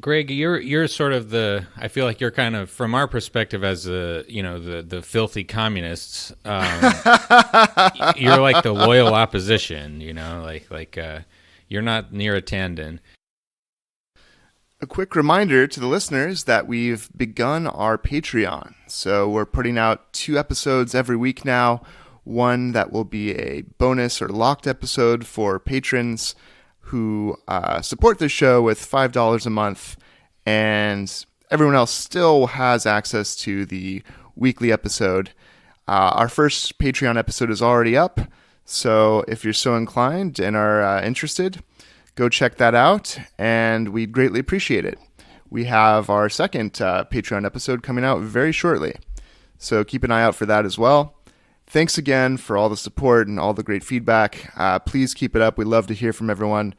Greg, you're sort of I feel like you're kind of, from our perspective as the filthy communists, you're like the loyal opposition, you're not near a Tandon. A quick reminder to the listeners that we've begun our Patreon. So we're putting out 2 episodes every week now. One that will be a bonus or locked episode for patrons who support the show with $5 a month, and everyone else still has access to the weekly episode. Our first Patreon episode is already up, so if you're so inclined and are interested, go check that out, and we'd greatly appreciate it. We have our second Patreon episode coming out very shortly, so keep an eye out for that as well. Thanks again for all the support and all the great feedback. Please keep it up. We love to hear from everyone.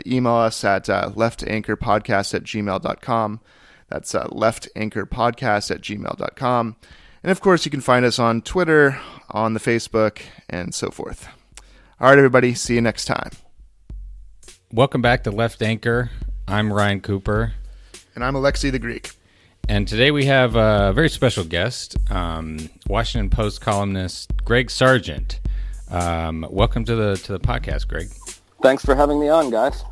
Email us at leftanchorpodcast@gmail.com. That's leftanchorpodcast@gmail.com. And of course, you can find us on Twitter, on the Facebook, and so forth. All right, everybody. See you next time. Welcome back to Left Anchor. I'm Ryan Cooper. And I'm Alexei the Greek. And today we have a very special guest, Washington Post columnist Greg Sargent. Welcome to the podcast, Greg. Thanks for having me on, guys.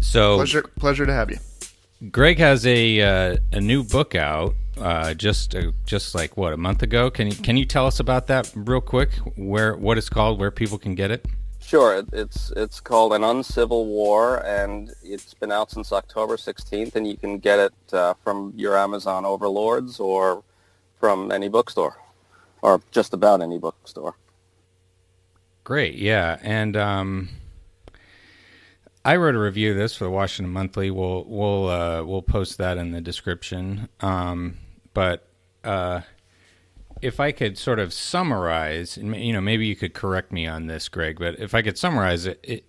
So pleasure to have you. Greg has a new book out just like a month ago. Can you tell us about that real quick? What it's called, where people can get it? Sure. It's called An Uncivil War, and it's been out since October 16th, and you can get it from your Amazon overlords or from any bookstore, or just about any bookstore. Great, yeah. And I wrote a review of this for the Washington Monthly. We'll post that in the description. But if I could sort of summarize, and maybe you could correct me on this, Greg, but if I could summarize it,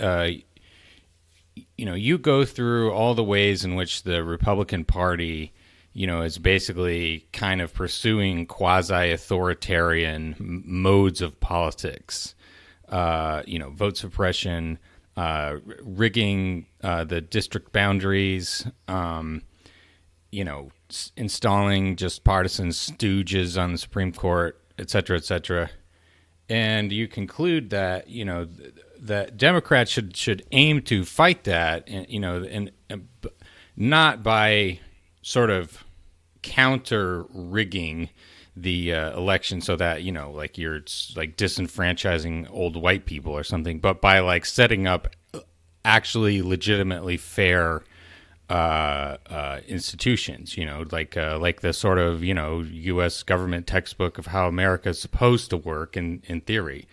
you go through all the ways in which the Republican Party, is basically kind of pursuing quasi-authoritarian modes of politics. Vote suppression, rigging the district boundaries, installing just partisan stooges on the Supreme Court, et cetera, et cetera. And you conclude that, that Democrats should aim to fight that, and not by sort of counter rigging the election so that, like you're like disenfranchising old white people or something, but by like setting up actually legitimately fair institutions, like the sort of, U.S. government textbook of how America is supposed to work in theory.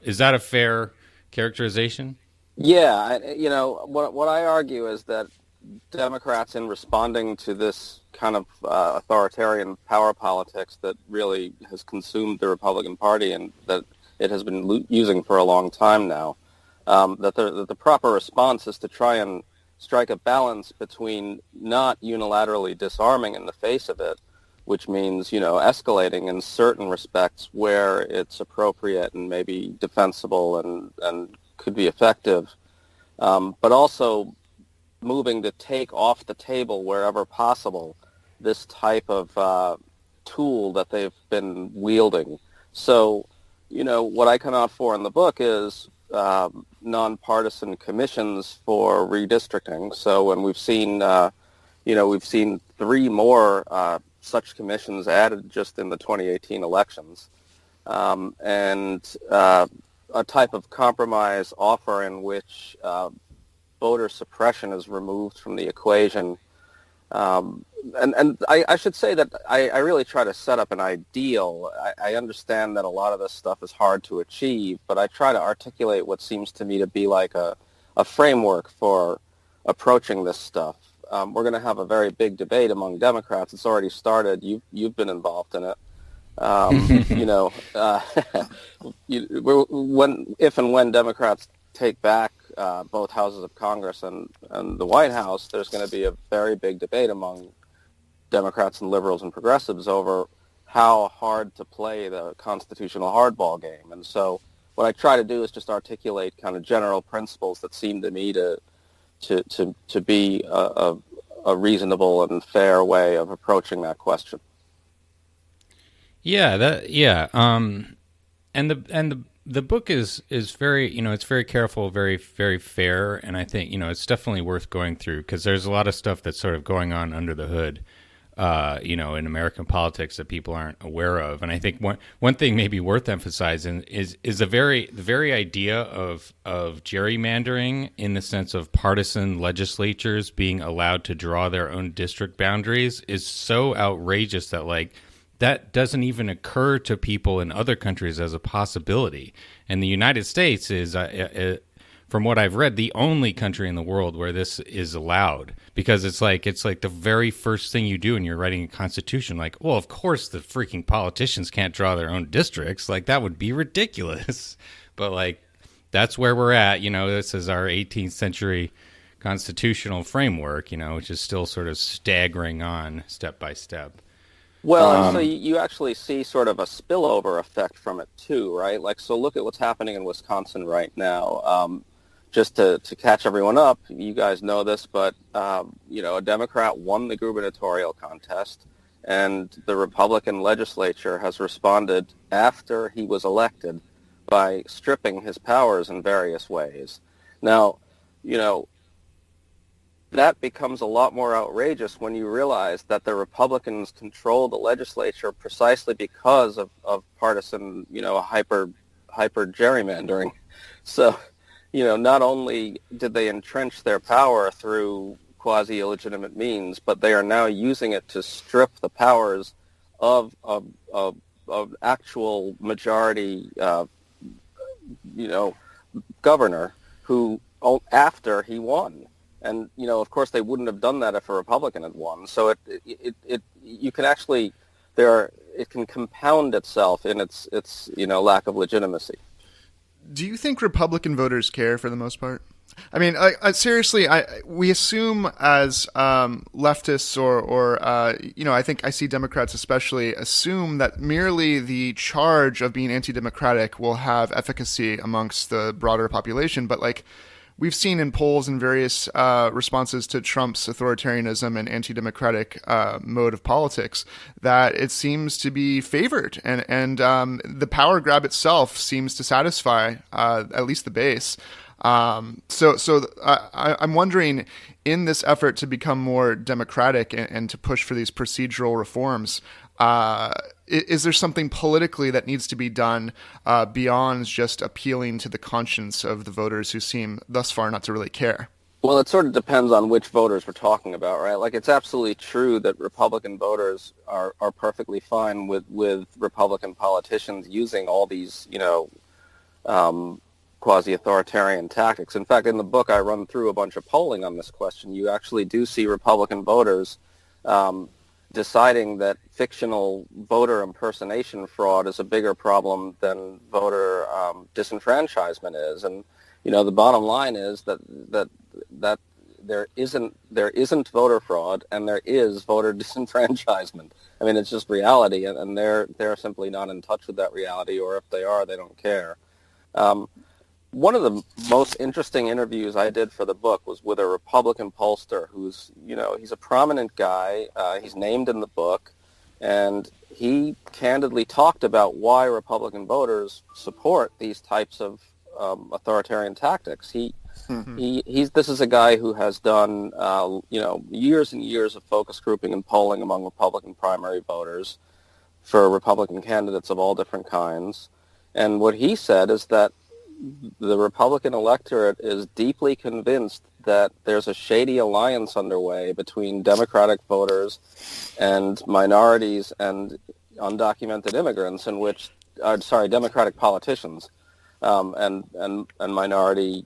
Is that a fair characterization? Yeah. What I argue is that Democrats, in responding to this kind of authoritarian power politics that really has consumed the Republican Party and that it has been using for a long time now, that the proper response is to try and strike a balance between not unilaterally disarming in the face of it, which means, escalating in certain respects where it's appropriate and maybe defensible and could be effective, but also moving to take off the table wherever possible this type of tool that they've been wielding. So, what I come out for in the book is nonpartisan commissions for redistricting. So, and we've seen 3 more such commissions added just in the 2018 elections, and a type of compromise offer in which voter suppression is removed from the equation. And I should say that I really try to set up an ideal. I understand that a lot of this stuff is hard to achieve, but I try to articulate what seems to me to be like a framework for approaching this stuff. We're going to have a very big debate among Democrats. It's already started. You've been involved in it. If and when Democrats take back both houses of Congress and the White House, there's going to be a very big debate among Democrats and liberals and progressives over how hard to play the constitutional hardball game. And so what I try to do is just articulate kind of general principles that seem to me to be a reasonable and fair way of approaching that question. And the book is very, it's very careful, very, very fair, and I think, it's definitely worth going through because there's a lot of stuff that's sort of going on under the hood, in American politics that people aren't aware of. And I think one thing maybe worth emphasizing is the very idea of gerrymandering in the sense of partisan legislatures being allowed to draw their own district boundaries is so outrageous that that doesn't even occur to people in other countries as a possibility. And the United States is, from what I've read, the only country in the world where this is allowed. Because it's like the very first thing you do when you're writing a constitution. Well, of course the freaking politicians can't draw their own districts. That would be ridiculous. But that's where we're at. This is our 18th century constitutional framework, which is still sort of staggering on step by step. Well, so you actually see sort of a spillover effect from it too, right? So look at what's happening in Wisconsin right now. Just to catch everyone up, you guys know this, but a Democrat won the gubernatorial contest, and the Republican legislature has responded after he was elected by stripping his powers in various ways. Now, that becomes a lot more outrageous when you realize that the Republicans control the legislature precisely because of partisan, hyper gerrymandering. So, not only did they entrench their power through quasi-illegitimate means, but they are now using it to strip the powers of actual majority, governor who after he won. And, of course, they wouldn't have done that if a Republican had won. So you can actually, it can compound itself in its lack of legitimacy. Do you think Republican voters care for the most part? I mean, seriously, we assume as leftists or I think I see Democrats especially assume that merely the charge of being anti-democratic will have efficacy amongst the broader population. But we've seen in polls and various responses to Trump's authoritarianism and anti-democratic mode of politics that it seems to be favored, and the power grab itself seems to satisfy at least the base. So I'm wondering, in this effort to become more democratic and to push for these procedural reforms, is there something politically that needs to be done beyond just appealing to the conscience of the voters who seem thus far not to really care? Well, it sort of depends on which voters we're talking about, right? It's absolutely true that Republican voters are perfectly fine with Republican politicians using all these, quasi-authoritarian tactics. In fact, in the book, I run through a bunch of polling on this question. You actually do see Republican voters deciding that fictional voter impersonation fraud is a bigger problem than voter disenfranchisement is. And, the bottom line is that there isn't voter fraud and there is voter disenfranchisement. I mean, it's just reality, and they're simply not in touch with that reality, or if they are, they don't care. One of the most interesting interviews I did for the book was with a Republican pollster who's, he's a prominent guy. He's named in the book, and he candidly talked about why Republican voters support these types of authoritarian tactics. This is a guy who has done, years and years of focus grouping and polling among Republican primary voters for Republican candidates of all different kinds. And what he said is that the Republican electorate is deeply convinced that there's a shady alliance underway between Democratic voters and minorities and undocumented immigrants, in which, Democratic politicians and minority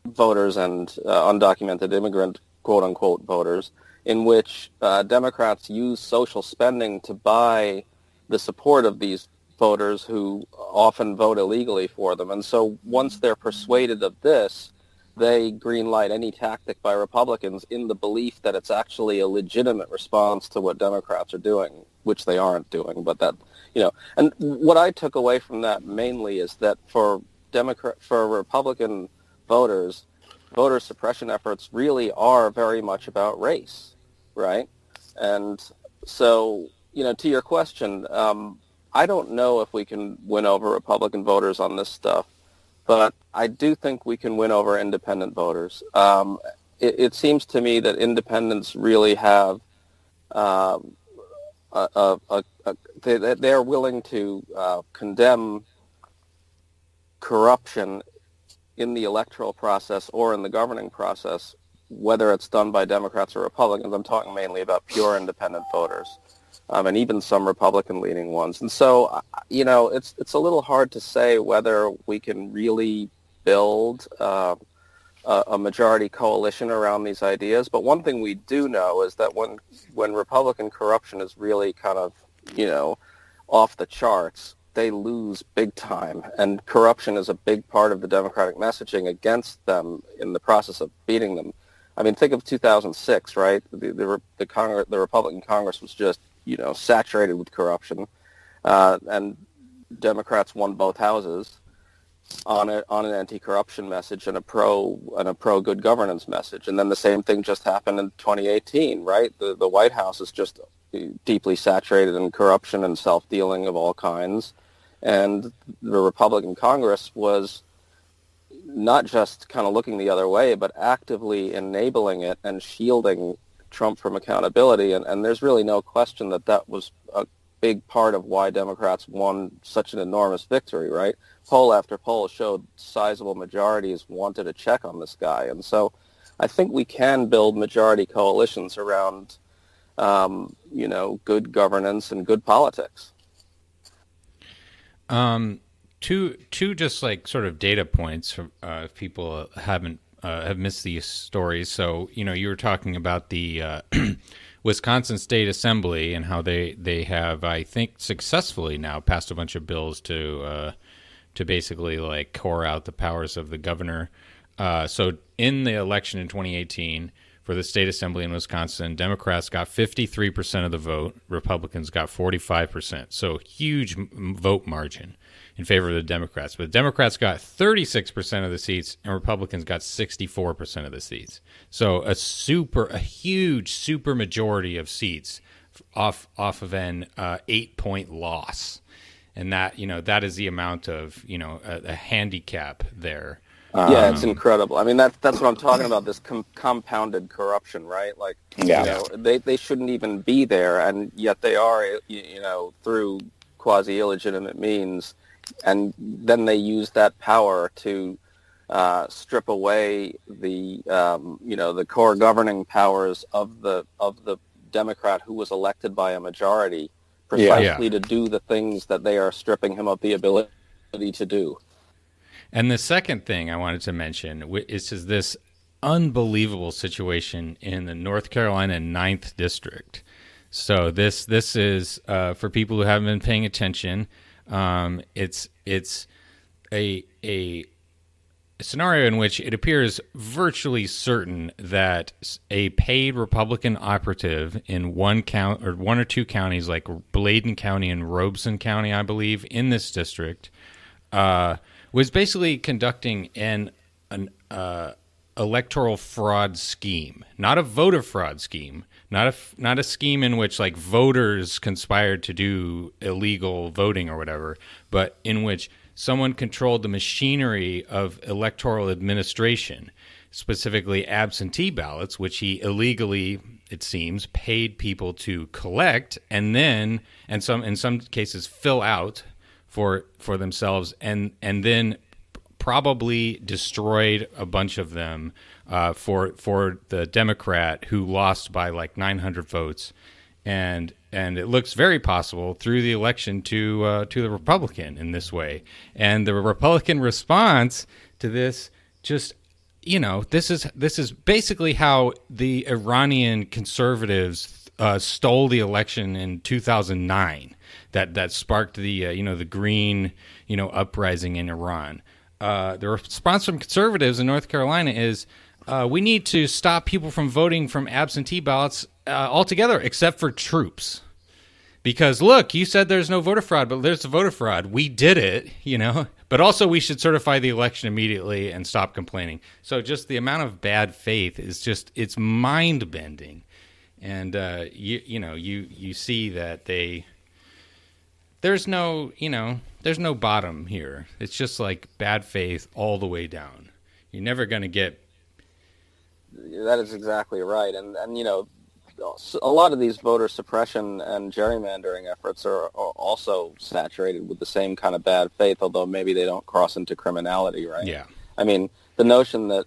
voters and undocumented immigrant quote-unquote voters, in which Democrats use social spending to buy the support of these voters who often vote illegally for them. And so once they're persuaded of this, they greenlight any tactic by Republicans in the belief that it's actually a legitimate response to what Democrats are doing, which they aren't doing. But that, and what I took away from that mainly is that for Republican voters, voter suppression efforts really are very much about race, right? And so, to your question, I don't know if we can win over Republican voters on this stuff, but I do think we can win over independent voters. It seems to me that independents really have they're willing to condemn corruption in the electoral process or in the governing process, whether it's done by Democrats or Republicans. I'm talking mainly about pure independent voters, and even some Republican-leaning ones. And so, it's a little hard to say whether we can really build a majority coalition around these ideas. But one thing we do know is that when Republican corruption is really kind of, off the charts, they lose big time. And corruption is a big part of the Democratic messaging against them in the process of beating them. I mean, think of 2006, right? The Republican Congress was just, saturated with corruption, and Democrats won both houses on an anti-corruption message and a pro good governance message. And then the same thing just happened in 2018, right? The White House is just deeply saturated in corruption and self-dealing of all kinds. And the Republican Congress was not just kind of looking the other way, but actively enabling it and shielding Trump from accountability. And there's really no question that was a big part of why Democrats won such an enormous victory, right? Poll after poll showed sizable majorities wanted a check on this guy. And so I think we can build majority coalitions around, good governance and good politics. Two just like sort of data points for if people have missed these stories. So, you were talking about the Wisconsin State Assembly and how they have, I think, successfully now passed a bunch of bills to basically like core out the powers of the governor. So in the election in 2018 for the state assembly in Wisconsin, Democrats got 53% of the vote, Republicans got 45%. So huge vote margin in favor of the Democrats. But Democrats got 36% of the seats and Republicans got 64% of the seats. So a huge super majority of seats off of an 8-point loss. And that is the amount of, a handicap there. Yeah, it's incredible. I mean, that's what I'm talking about, this compounded corruption, right? Like, they shouldn't even be there, and yet they are, through quasi-illegitimate means. And then they use that power to strip away the, the core governing powers of the Democrat who was elected by a majority, precisely to do the things that they are stripping him of the ability to do. And the second thing I wanted to mention is just this unbelievable situation in the North Carolina 9th District. So this is for people who haven't been paying attention. It's a scenario in which it appears virtually certain that a paid Republican operative in one or two counties, like Bladen County and Robeson County, I believe, in this district, was basically conducting an electoral fraud scheme, not a voter fraud scheme, not a scheme in which like voters conspired to do illegal voting or whatever, but in which someone controlled the machinery of electoral administration, specifically absentee ballots, which he illegally, it seems, paid people to collect and then, in some cases, fill out for themselves, and then probably destroyed a bunch of them for the Democrat who lost by like 900 votes, and it looks very possible through the election to the Republican in this way. And the Republican response to this, just this is basically how the Iranian conservatives stole the election in 2009. That sparked the the green uprising in Iran. The response from conservatives in North Carolina is we need to stop people from voting from absentee ballots altogether, except for troops. Because look, you said there's no voter fraud, but there's voter fraud. We did it, But also, we should certify the election immediately and stop complaining. So, just the amount of bad faith is it's mind bending, and you see that there's no bottom here. It's just like bad faith all the way down. You're never going to get. That is exactly right, and a lot of these voter suppression and gerrymandering efforts are also saturated with the same kind of bad faith, although maybe they don't cross into criminality, right? Yeah. I mean, the notion that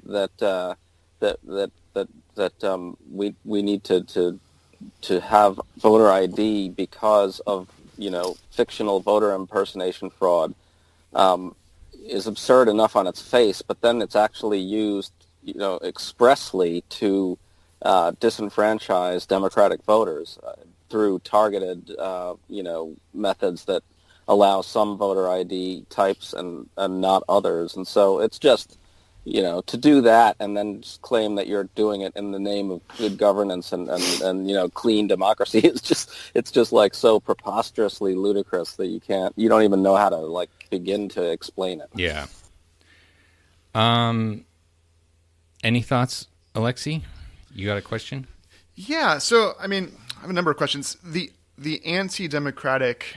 we need to have voter ID because of fictional voter impersonation fraud is absurd enough on its face, but then it's actually used expressly to disenfranchise Democratic voters through targeted, methods that allow some voter ID types and not others. And so it's just, to do that and then just claim that you're doing it in the name of good governance and clean democracy it's just like so preposterously ludicrous that you don't even know how to begin to explain it. Yeah. Any thoughts, Alexi? You got a question? Yeah. So, I mean, I have a number of questions. The anti-democratic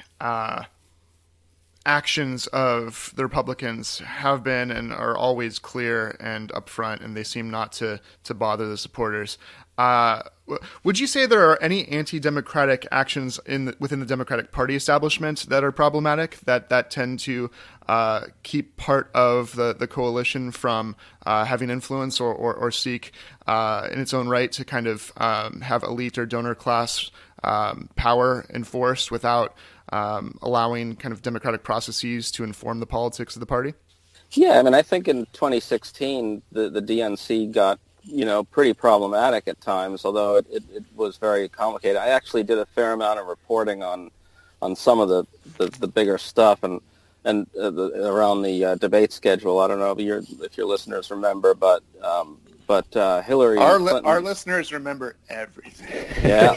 actions of the Republicans have been and are always clear and upfront, and they seem not to bother the supporters. Would you say there are any anti-democratic actions within the Democratic Party establishment that are problematic, that tend to keep part of the coalition from having influence or seek in its own right to kind of have elite or donor class power enforced without allowing kind of democratic processes to inform the politics of the party? Yeah, I mean, I think in 2016, the DNC got, pretty problematic at times, although it was very complicated. I actually did a fair amount of reporting on some of the bigger stuff and around the debate schedule. I don't know if your listeners remember, but Hillary Clinton, our listeners remember everything. Yeah.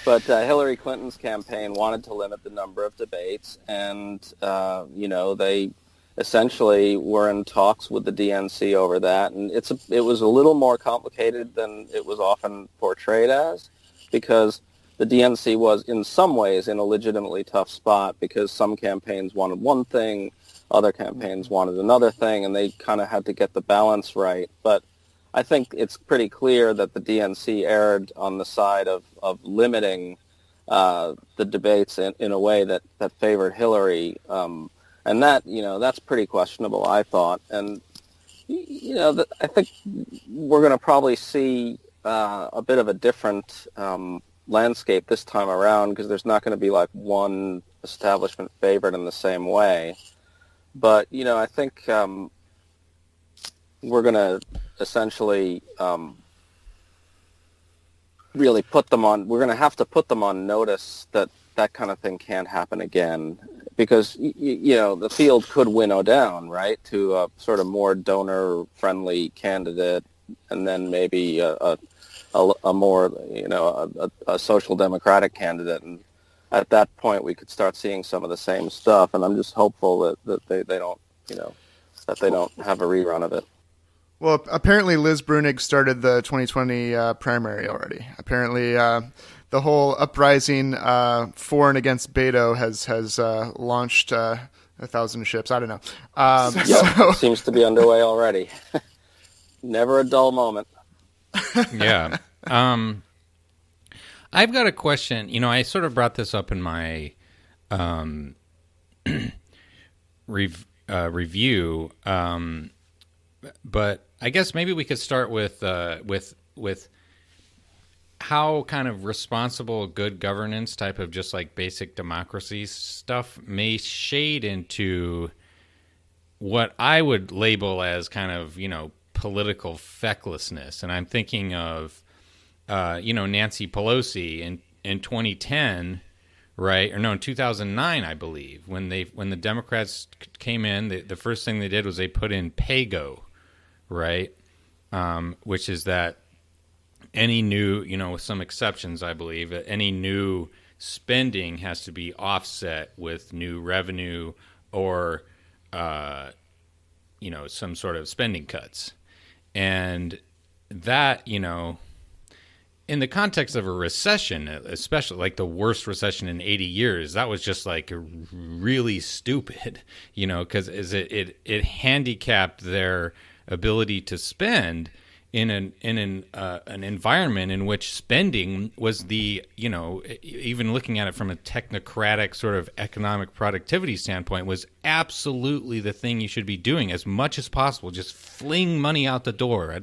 But Hillary Clinton's campaign wanted to limit the number of debates, and they essentially were in talks with the DNC over that, and it was a little more complicated than it was often portrayed as, because the DNC was in some ways in a legitimately tough spot because some campaigns wanted one thing, other campaigns wanted another thing, and they kind of had to get the balance right. But I think it's pretty clear that the DNC erred on the side of limiting the debates in a way that favored Hillary, and that that's pretty questionable, I thought. And I think we're going to probably see a bit of a different landscape this time around, because there's not going to be like one establishment favored in the same way. But I think we're going to essentially really put them on. We're going to have to put them on notice that kind of thing can't happen again, because the field could winnow down, right, to a sort of more donor-friendly candidate, and then maybe a more a social democratic candidate, and at that point we could start seeing some of the same stuff. And I'm just hopeful that they don't that they don't have a rerun of it. Well, apparently Liz Brunig started the 2020 primary already. Apparently, the whole uprising for and against Beto has launched 1,000 ships. I don't know. Seems to be underway already. Never a dull moment. Yeah. I've got a question. I sort of brought this up in my review, but I guess maybe we could start with how kind of responsible good governance type of just like basic democracy stuff may shade into what I would label as kind of, political fecklessness. And I'm thinking of, Nancy Pelosi in 2010, right? Or no, in 2009, I believe, when the Democrats came in, the first thing they did was they put in PAYGO, right? Which is that any new, with some exceptions, I believe, any new spending has to be offset with new revenue or, some sort of spending cuts. And that, in the context of a recession, especially like the worst recession in 80 years, that was just like really stupid, because it handicapped their ability to spend in an environment in which spending was even looking at it from a technocratic sort of economic productivity standpoint, was absolutely the thing you should be doing as much as possible. Just fling money out the door.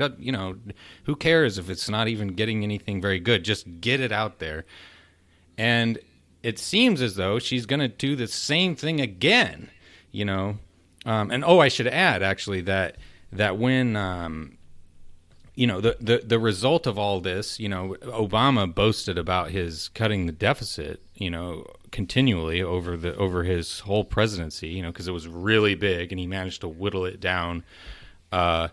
Who cares if it's not even getting anything very good? Just get it out there. And it seems as though she's going to do the same thing again, And I should add actually that when the result of all this, Obama boasted about his cutting the deficit, continually over his whole presidency, because it was really big and he managed to whittle it down. The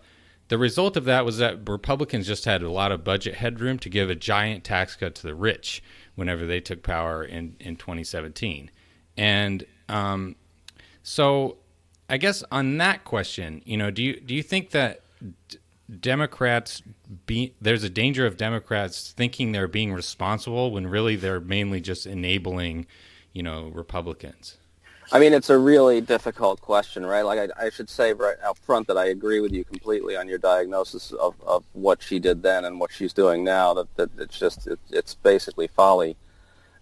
result of that was that Republicans just had a lot of budget headroom to give a giant tax cut to the rich whenever they took power in 2017. And so I guess on that question, do you think that Democrats there's a danger of Democrats thinking they're being responsible when really they're mainly just enabling, Republicans? I mean, it's a really difficult question, right? Like I should say right out front that I agree with you completely on your diagnosis of what she did then and what she's doing now. That it's basically folly.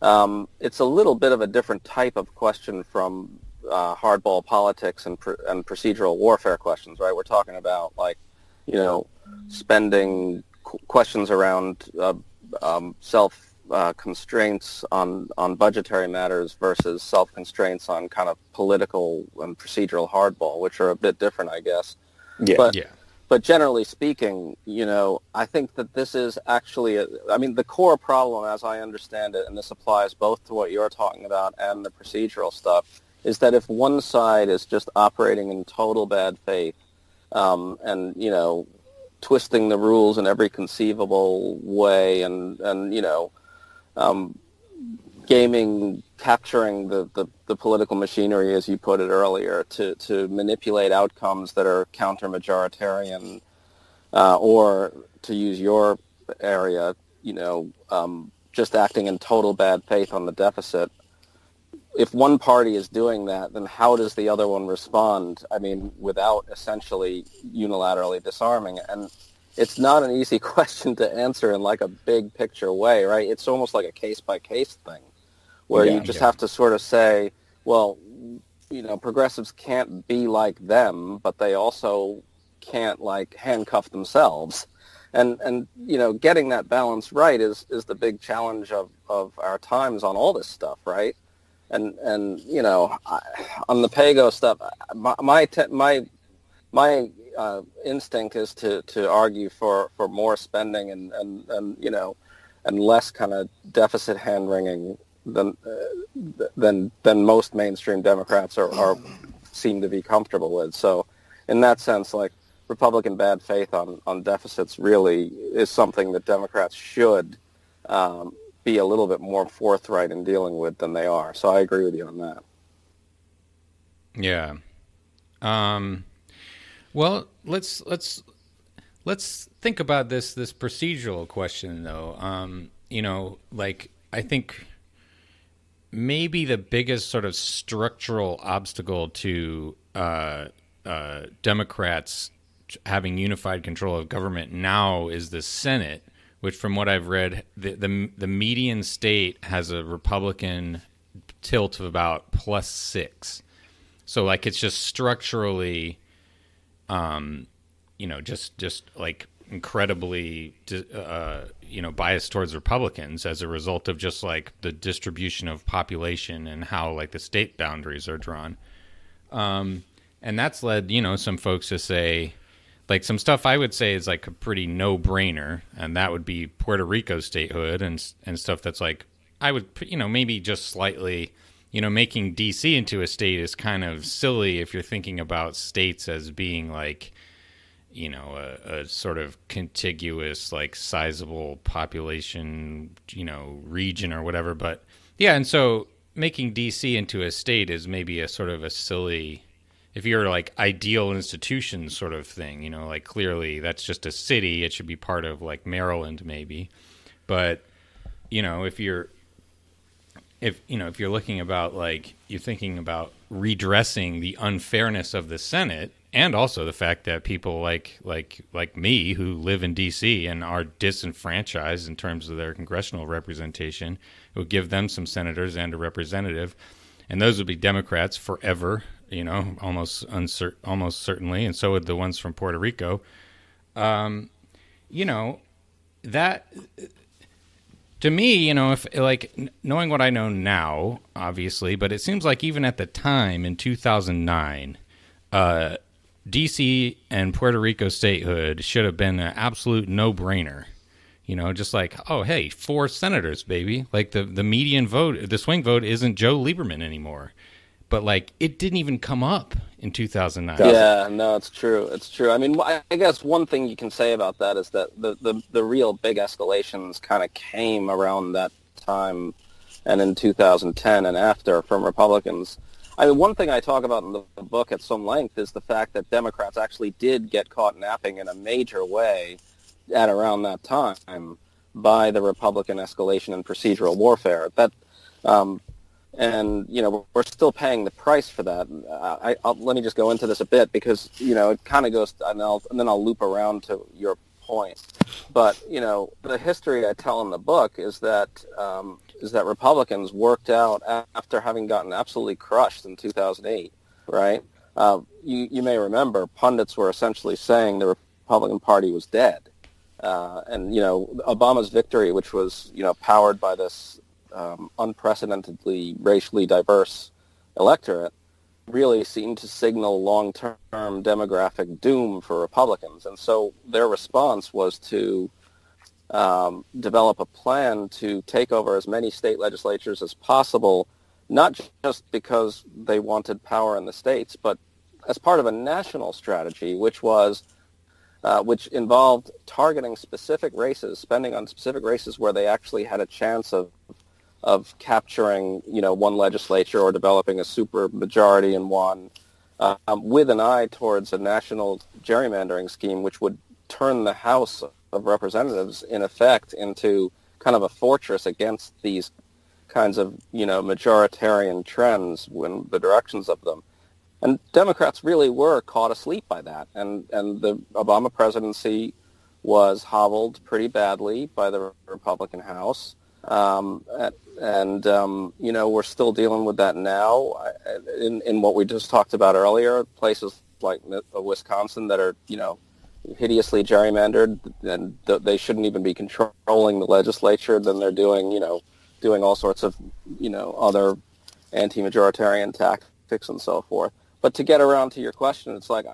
It's a little bit of a different type of question from hardball politics and procedural warfare questions, right? We're talking about spending questions around self constraints on budgetary matters versus self constraints on kind of political and procedural hardball, which are a bit different, I guess. Yeah. But generally speaking, I think that this is actually, the core problem, as I understand it, and this applies both to what you're talking about and the procedural stuff, is that if one side is just operating in total bad faith, and twisting the rules in every conceivable way, and capturing the political machinery, as you put it earlier, to manipulate outcomes that are counter-majoritarian, or to use your area, just acting in total bad faith on the deficit. If one party is doing that, then how does the other one respond? Without essentially unilaterally disarming. And it's not an easy question to answer in like a big picture way, right? It's almost like a case-by-case thing where you just have to sort of say, well, progressives can't be like them, but they also can't like handcuff themselves. And getting that balance right is the big challenge of our times on all this stuff, right? And on the PAYGO stuff, my instinct is to argue for more spending and less kind of deficit hand wringing than most mainstream Democrats are seem to be comfortable with. So in that sense, like Republican bad faith on deficits really is something that Democrats should be a little bit more forthright in dealing with than they are. So I agree with you on that. Yeah. Well, let's think about this procedural question though. I think maybe the biggest sort of structural obstacle to Democrats having unified control of government now is the Senate, which, from what I've read, the median state has a Republican tilt of about +6. So, like, it's just structurally, just like incredibly, biased towards Republicans as a result of just like the distribution of population and how like the state boundaries are drawn. And that's led, some folks to say, like, some stuff I would say is like a pretty no-brainer, and that would be Puerto Rico statehood and stuff that's like, I would, maybe just slightly, making D.C. into a state is kind of silly if you're thinking about states as being like, a sort of contiguous, like, sizable population, region or whatever. But Yeah, and so making D.C. into a state is maybe a sort of a silly, if you're like ideal institution sort of thing, like clearly that's just a city. It should be part of like Maryland maybe. But, if you're looking about like you're thinking about redressing the unfairness of the Senate, and also the fact that people like me who live in D.C. and are disenfranchised in terms of their congressional representation, it would give them some senators and a representative, and those would be Democrats forever, almost certainly, and so would the ones from Puerto Rico. That. To me, if like knowing what I know now, obviously, but it seems like even at the time in 2009, D.C. and Puerto Rico statehood should have been an absolute no-brainer. Just like, oh, hey, 4 senators, baby. Like the median vote, the swing vote isn't Joe Lieberman anymore. But like it didn't even come up in 2009. Yeah, no, it's true. It's true. I mean, I guess one thing you can say about that is that the real big escalations kind of came around that time and in 2010 and after from Republicans. I mean, one thing I talk about in the book at some length is the fact that Democrats actually did get caught napping in a major way at around that time by the Republican escalation and procedural warfare. And, we're still paying the price for that. Let me just go into this a bit because, it kind of goes, and then I'll loop around to your point. But, the history I tell in the book is that Republicans worked out after having gotten absolutely crushed in 2008, right? You may remember pundits were essentially saying the Republican Party was dead. And, Obama's victory, which was, powered by this unprecedentedly racially diverse electorate, really seemed to signal long-term demographic doom for Republicans. And so their response was to develop a plan to take over as many state legislatures as possible, not just because they wanted power in the states, but as part of a national strategy, which involved targeting specific races, spending on specific races where they actually had a chance of capturing, one legislature or developing a super majority in one, with an eye towards a national gerrymandering scheme, which would turn the House of Representatives, in effect, into kind of a fortress against these kinds of, majoritarian trends when the directions of them. And Democrats really were caught asleep by that. And the Obama presidency was hobbled pretty badly by the Republican House. We're still dealing with that now in what we just talked about earlier, places like Wisconsin that are, hideously gerrymandered, and they shouldn't even be controlling the legislature. Then they're doing all sorts of, other anti-majoritarian tactics and so forth. But to get around to your question, it's like,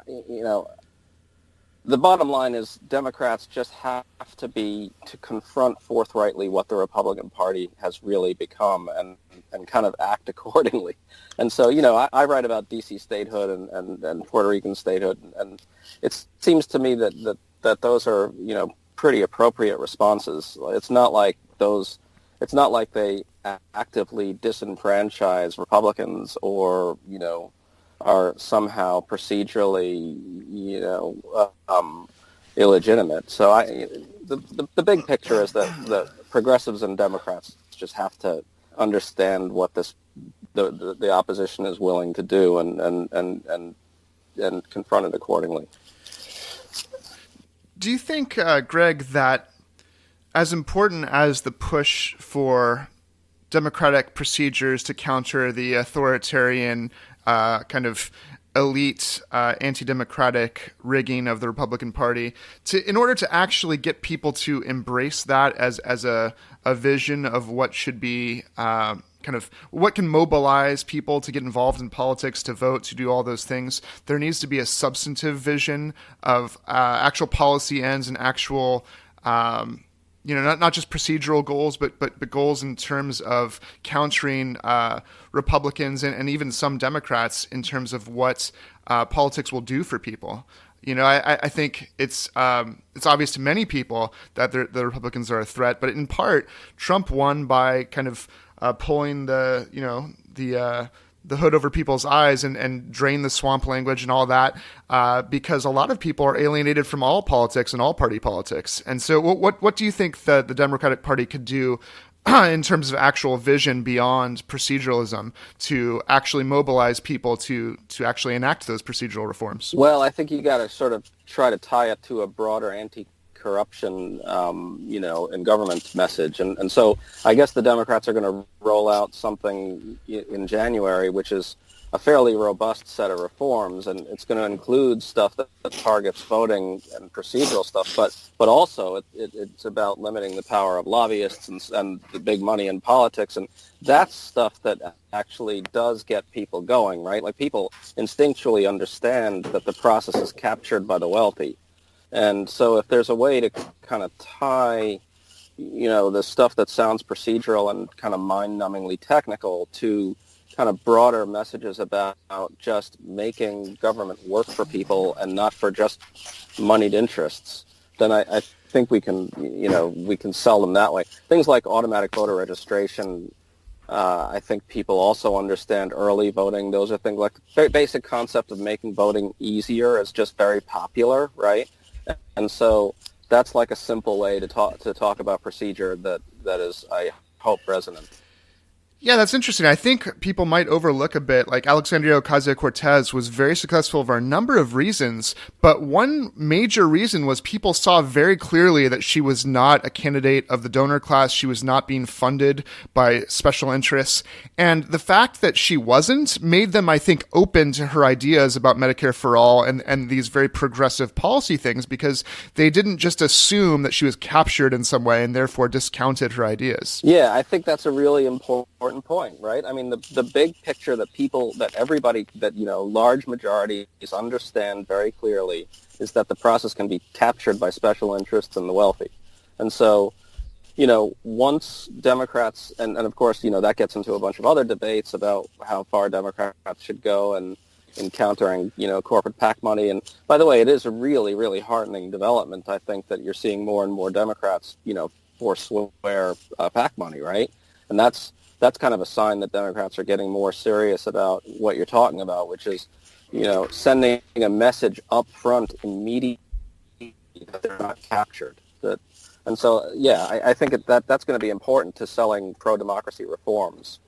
the bottom line is Democrats just have to confront forthrightly what the Republican Party has really become and kind of act accordingly. And so, I write about D.C. statehood and Puerto Rican statehood, and it seems to me that those are, pretty appropriate responses. It's not like they actively disenfranchise Republicans or, are somehow procedurally, illegitimate. So the big picture is that the progressives and Democrats just have to understand what the opposition is willing to do and confront it accordingly. Do you think, Greg, that as important as the push for democratic procedures to counter the authoritarian kind of elite anti-democratic rigging of the Republican Party, in order to actually get people to embrace that as a vision of what should be kind of what can mobilize people to get involved in politics, to vote, to do all those things, there needs to be a substantive vision of actual policy ends and actual not just procedural goals, but goals in terms of countering Republicans and even some Democrats in terms of what politics will do for people. I think it's obvious to many people that the Republicans are a threat, but in part, Trump won by kind of pulling the hood over people's eyes and drain the swamp language and all that, because a lot of people are alienated from all politics and all party politics. And so what do you think the Democratic Party could do in terms of actual vision beyond proceduralism to actually mobilize people to actually enact those procedural reforms? Well, I think you got to sort of try to tie it to a broader anti-corruption, in government message. And so I guess the Democrats are going to roll out something in January, which is a fairly robust set of reforms, and it's going to include stuff that targets voting and procedural stuff, but also it's about limiting the power of lobbyists and the big money in politics, and that's stuff that actually does get people going, right? Like, people instinctually understand that the process is captured by the wealthy. And so if there's a way to kind of tie, the stuff that sounds procedural and kind of mind-numbingly technical to kind of broader messages about just making government work for people and not for just moneyed interests, then I think we can sell them that way. Things like automatic voter registration, I think people also understand early voting. Those are things like the very basic concept of making voting easier is just very popular, right? And so that's like a simple way to talk about procedure that is, I hope, resonant. Yeah, that's interesting. I think people might overlook a bit, like Alexandria Ocasio-Cortez was very successful for a number of reasons, but one major reason was people saw very clearly that she was not a candidate of the donor class. She was not being funded by special interests. And the fact that she wasn't made them, I think, open to her ideas about Medicare for all and these very progressive policy things, because they didn't just assume that she was captured in some way and therefore discounted her ideas. Yeah, I think that's a really important point, right? I mean, the big picture that everybody, large majorities understand very clearly is that the process can be captured by special interests and the wealthy. And so, once Democrats, and of course, that gets into a bunch of other debates about how far Democrats should go and in countering, corporate PAC money. And by the way, it is a really, really heartening development, I think, that you're seeing more and more Democrats, forswear PAC money, right? And that's kind of a sign that Democrats are getting more serious about what you're talking about, which is, sending a message up front immediately that they're not captured. And so, yeah, I think that's going to be important to selling pro-democracy reforms.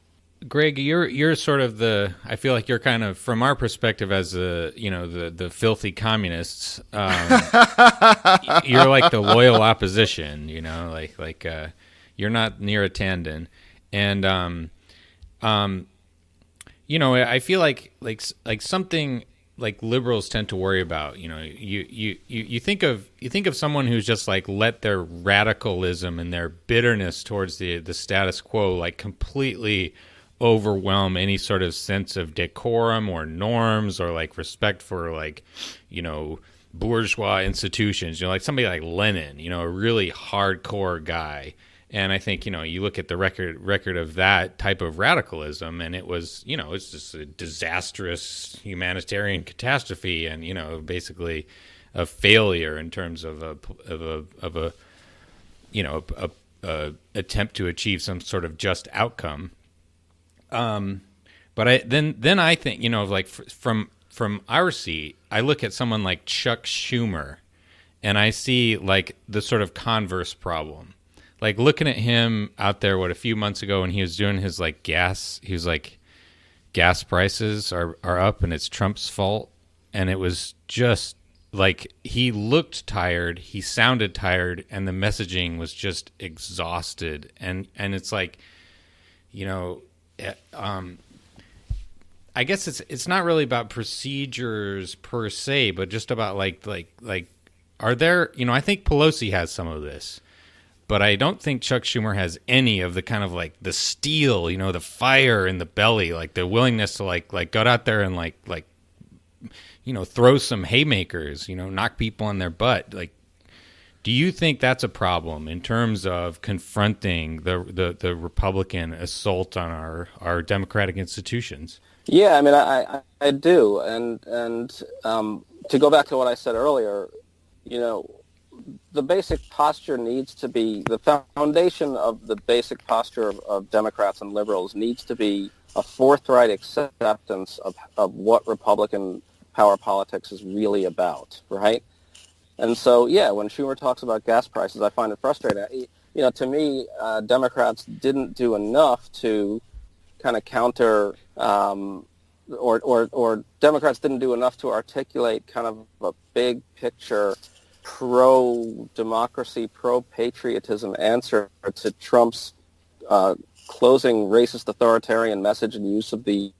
Greg, you're sort of I feel like you're kind of, from our perspective as the filthy communists, you're like the loyal opposition, like you're not near a Tandon. And I feel like something like liberals tend to worry about. You think of someone who's just like let their radicalism and their bitterness towards the status quo like completely overwhelm any sort of sense of decorum or norms or like respect for like bourgeois institutions. Like somebody like Lenin, a really hardcore guy. And I think, you look at the record of that type of radicalism, and it was, it's just a disastrous humanitarian catastrophe, and basically a failure in terms of a attempt to achieve some sort of just outcome. But I think, like from our seat, I look at someone like Chuck Schumer, and I see like the sort of converse problem. Like looking at him out there, a few months ago when he was doing his like gas, he was like, gas prices are up and it's Trump's fault. And it was just like, he looked tired, he sounded tired, and the messaging was just exhausted. And it's like, I guess it's not really about procedures per se, but just about like, are there, I think Pelosi has some of this. But I don't think Chuck Schumer has any of the kind of like the steel, the fire in the belly, like the willingness to like go out there and like throw some haymakers, knock people on their butt. Like, do you think that's a problem in terms of confronting the Republican assault on our democratic institutions? Yeah, I mean, I do, and to go back to what I said earlier, you know, the basic posture needs to be, the foundation of the basic posture of Democrats and liberals needs to be a forthright acceptance of what Republican power politics is really about, right? And so, yeah, when Schumer talks about gas prices, I find it frustrating. You know, to me, Democrats didn't do enough to kind of counter, or Democrats didn't do enough to articulate kind of a big picture pro-democracy, pro-patriotism answer to Trump's closing racist authoritarian message and use of the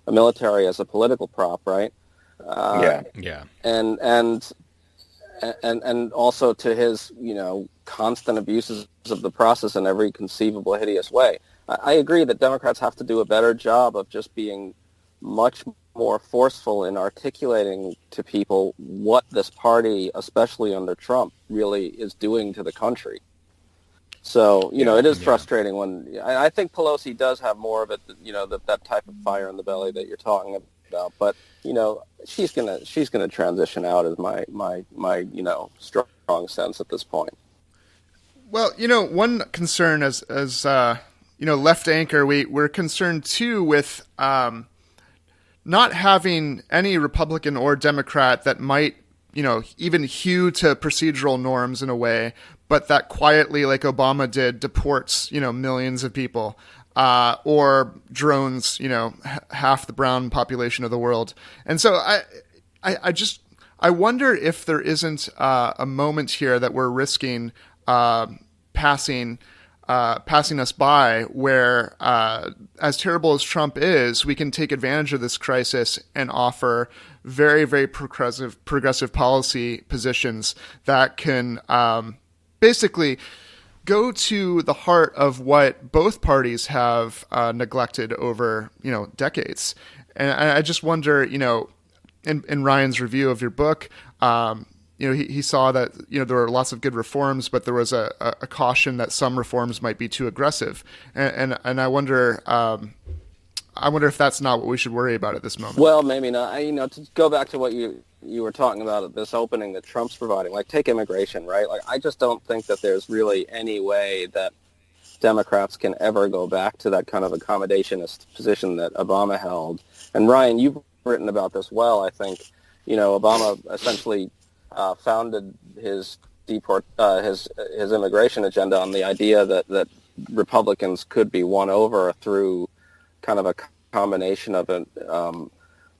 military as a political prop, right? Yeah. And also to his, you know, constant abuses of the process in every conceivable hideous way. I agree that Democrats have to do a better job of just being much more forceful in articulating to people what this party, especially under Trump, really is doing to the country. So, you know, it is frustrating when I think Pelosi does have more of it, you know, that type of fire in the belly that you're talking about. But, you know, she's gonna transition out, is my you know, strong sense at this point. Well, you know, one concern as you know, left anchor, we're concerned too with not having any Republican or Democrat that might, you know, even hew to procedural norms in a way, but that quietly, like Obama did, deports, you know, millions of people, or drones, you know, half the brown population of the world. And so I wonder if there isn't a moment here that we're risking passing us by, where, as terrible as Trump is, we can take advantage of this crisis and offer very, very progressive policy positions that can basically go to the heart of what both parties have neglected over, you know, decades. And I just wonder, you know, in Ryan's review of your book, you know, he saw that, you know, there were lots of good reforms, but there was a caution that some reforms might be too aggressive. And I wonder if that's not what we should worry about at this moment. Well, maybe not. You know, to go back to what you were talking about at this opening that Trump's providing, like take immigration, right? Like I just don't think that there's really any way that Democrats can ever go back to that kind of accommodationist position that Obama held. And Ryan, you've written about this well, I think. You know, Obama essentially founded his immigration agenda on the idea that Republicans could be won over through kind of a combination of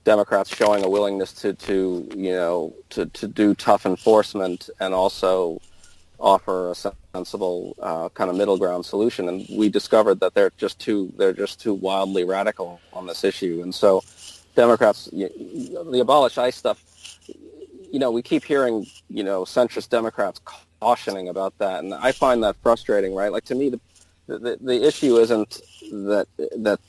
Democrats showing a willingness to do tough enforcement and also offer a sensible kind of middle ground solution. And we discovered that they're just too wildly radical on this issue. And so Democrats, the abolish ICE stuff, you know, we keep hearing, you know, centrist Democrats cautioning about that, and I find that frustrating, right? Like, to me, the issue isn't that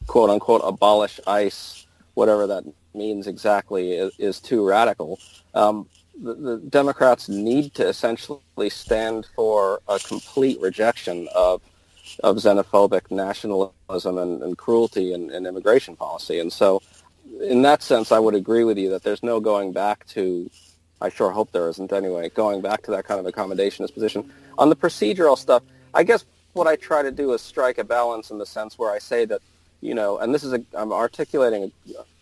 quote unquote abolish ICE, whatever that means exactly, is too radical. The Democrats need to essentially stand for a complete rejection of xenophobic nationalism and cruelty in immigration policy, and so, in that sense, I would agree with you that there's no going back to, I sure hope there isn't anyway, going back to that kind of accommodationist position. On the procedural stuff, I guess what I try to do is strike a balance in the sense where I say that, you know, and this is I'm articulating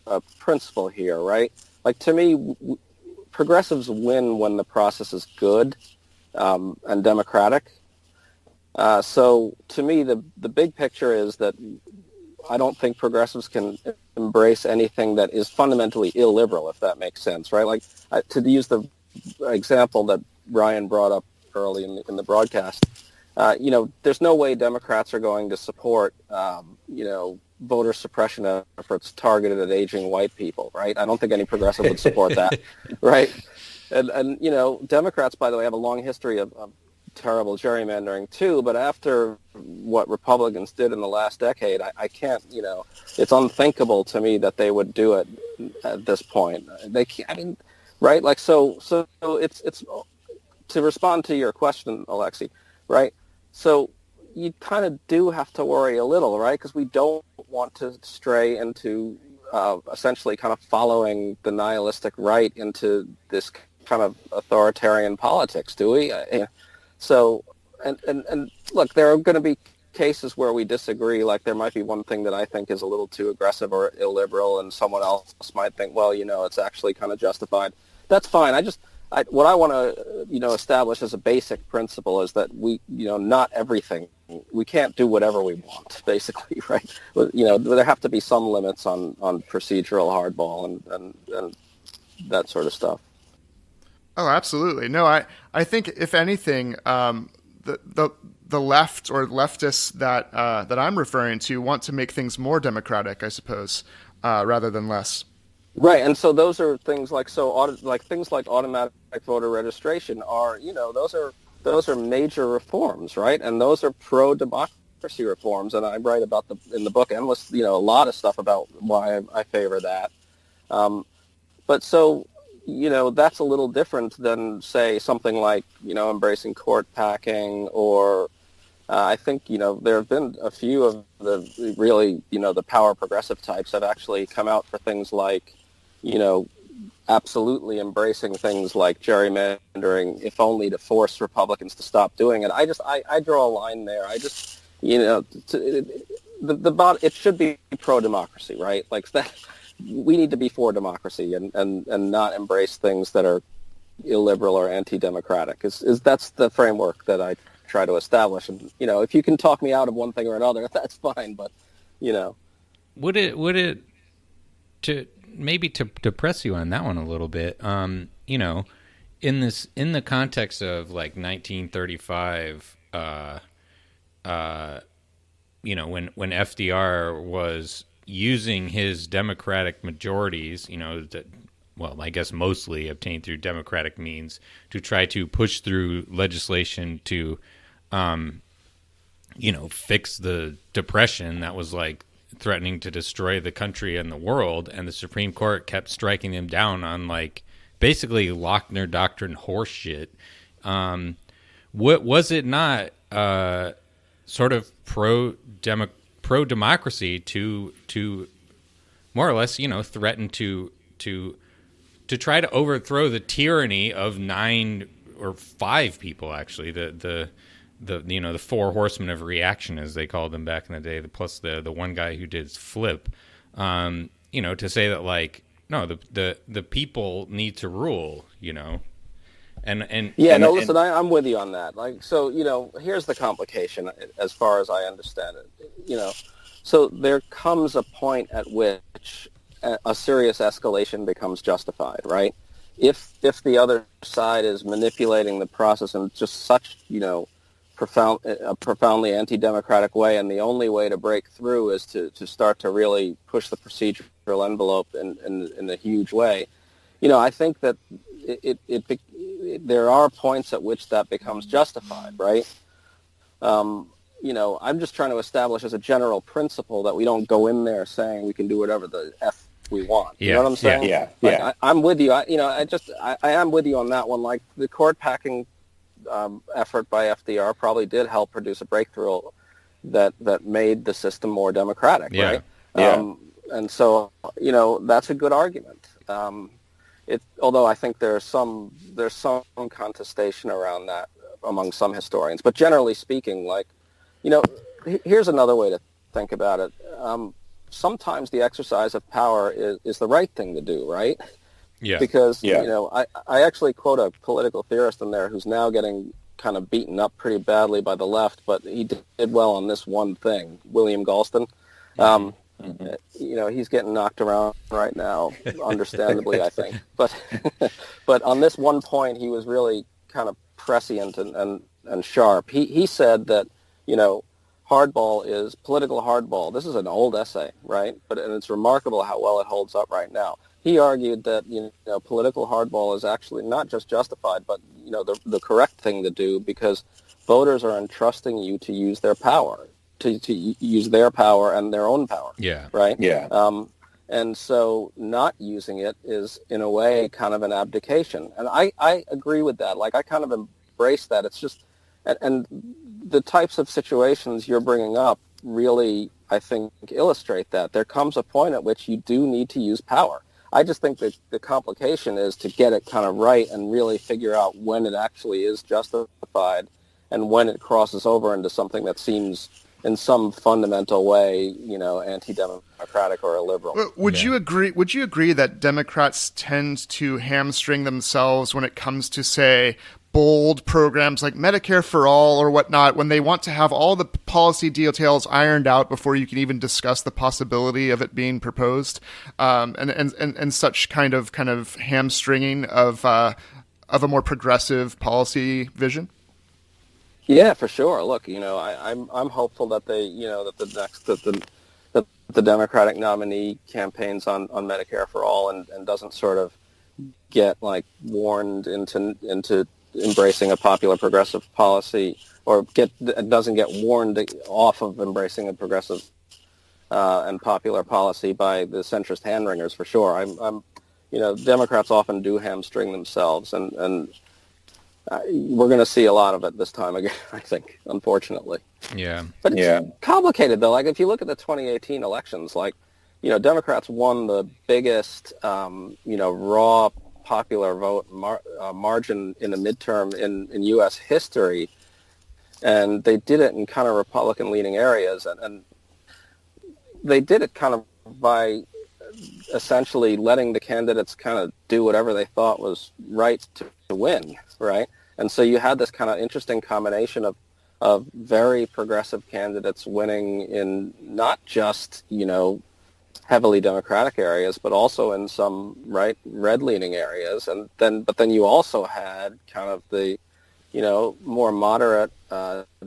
a principle here, right? Like, to me, progressives win when the process is good and democratic. So to me, the big picture is that I don't think progressives can embrace anything that is fundamentally illiberal, if that makes sense, right? Like, to use the example that Ryan brought up early in the broadcast, you know, there's no way Democrats are going to support, you know, voter suppression efforts targeted at aging white people, right? I don't think any progressive would support that, right? And you know, Democrats, by the way, have a long history of terrible gerrymandering too, but after what Republicans did in the last decade, I can't, you know, it's unthinkable to me that they would do it at this point. They can't, I mean, right? Like, so it's to respond to your question, Alexi, right? So you kind of do have to worry a little, right? Because we don't want to stray into essentially kind of following the nihilistic right into this kind of authoritarian politics, do we? So, and look, there are going to be cases where we disagree. Like there might be one thing that I think is a little too aggressive or illiberal, and someone else might think, well, it's actually kind of justified. That's fine. What I want to, establish as a basic principle is that we, not everything, we can't do whatever we want, basically, right? There have to be some limits on procedural hardball and that sort of stuff. Oh, absolutely. No, I think if anything, the left or leftists that I'm referring to want to make things more democratic, I suppose, rather than less. Right, and so those are things like things like automatic voter registration are, those are major reforms, right? And those are pro-democracy reforms, and I write about in the book endless, a lot of stuff about why I favor that. But so, that's a little different than, say, something like, embracing court packing or I think, there have been a few of the really, the power progressive types have actually come out for things like, absolutely embracing things like gerrymandering, if only to force Republicans to stop doing it. I draw a line there. It should be pro-democracy, right? Like that, we need to be for democracy and not embrace things that are illiberal or anti-democratic. That's the framework that I try to establish. And, if you can talk me out of one thing or another, that's fine. But, Would it to press you on that one a little bit, in the context of like 1935, when FDR was using his Democratic majorities, I guess mostly obtained through Democratic means, to try to push through legislation to, fix the Depression that was like threatening to destroy the country and the world, and the Supreme Court kept striking them down on like basically Lochner Doctrine horse shit. What was it not sort of pro democracy to more or less threaten to try to overthrow the tyranny of 9 or 5 people, actually, the four horsemen of reaction, as they called them back in the day, plus the one guy who did flip, to say that like, no, the people need to rule, listen, I'm with you on that. Like, so, here's the complication as far as I understand it, so there comes a point at which a serious escalation becomes justified, right? If the other side is manipulating the process in just such, a profoundly anti-democratic way, and the only way to break through is to start to really push the procedural envelope in a huge way. I think that there are points at which that becomes justified, right? I'm just trying to establish as a general principle that we don't go in there saying we can do whatever the F we want. Yeah. You know what I'm saying? Yeah. I'm with you. I am with you on that one. Like the court packing effort by FDR probably did help produce a breakthrough that made the system more democratic, right? And so, that's a good argument. Although I think there's some contestation around that among some historians. But generally speaking, like, here's another way to think about it. Sometimes the exercise of power is the right thing to do, right? Yeah. Because, I actually quote a political theorist in there who's now getting kind of beaten up pretty badly by the left, but he did well on this one thing, William Galston. He's getting knocked around right now, understandably, I think. But on this one point, he was really kind of prescient and sharp. He said that, hardball is political hardball. This is an old essay, right? And it's remarkable how well it holds up right now. He argued that political hardball is actually not just justified, but the correct thing to do, because voters are entrusting you to use their power, to use their power and their own power. Yeah. Right. Yeah. And so not using it is in a way kind of an abdication, and I agree with that. Like I kind of embrace that. It's just and the types of situations you're bringing up really, I think, illustrate that. There comes a point at which you do need to use power. I just think that the complication is to get it kind of right and really figure out when it actually is justified and when it crosses over into something that seems in some fundamental way, anti-democratic or illiberal. Would you agree that Democrats tend to hamstring themselves when it comes to, say, bold programs like Medicare for all or whatnot, when they want to have all the policy details ironed out before you can even discuss the possibility of it being proposed, and such kind of hamstringing of a more progressive policy vision? Yeah, for sure. Look, I'm hopeful that that the Democratic nominee campaigns on Medicare for all and doesn't sort of get warned into embracing a popular progressive policy, or doesn't get warned off of embracing a progressive and popular policy by the centrist hand-wringers, for sure. Democrats often do hamstring themselves, and we're going to see a lot of it this time again, I think, unfortunately. Yeah. But it's complicated, though. In if you look at the 2018 elections, Democrats won the biggest, raw popular vote margin in a midterm in U.S. history, and they did it in kind of Republican-leaning areas, and they did it kind of by essentially letting the candidates kind of do whatever they thought was right to win, right? And so you had this kind of interesting combination of very progressive candidates winning in not just, heavily Democratic areas, but also in some red-leaning areas. But then you also had kind of the, more moderate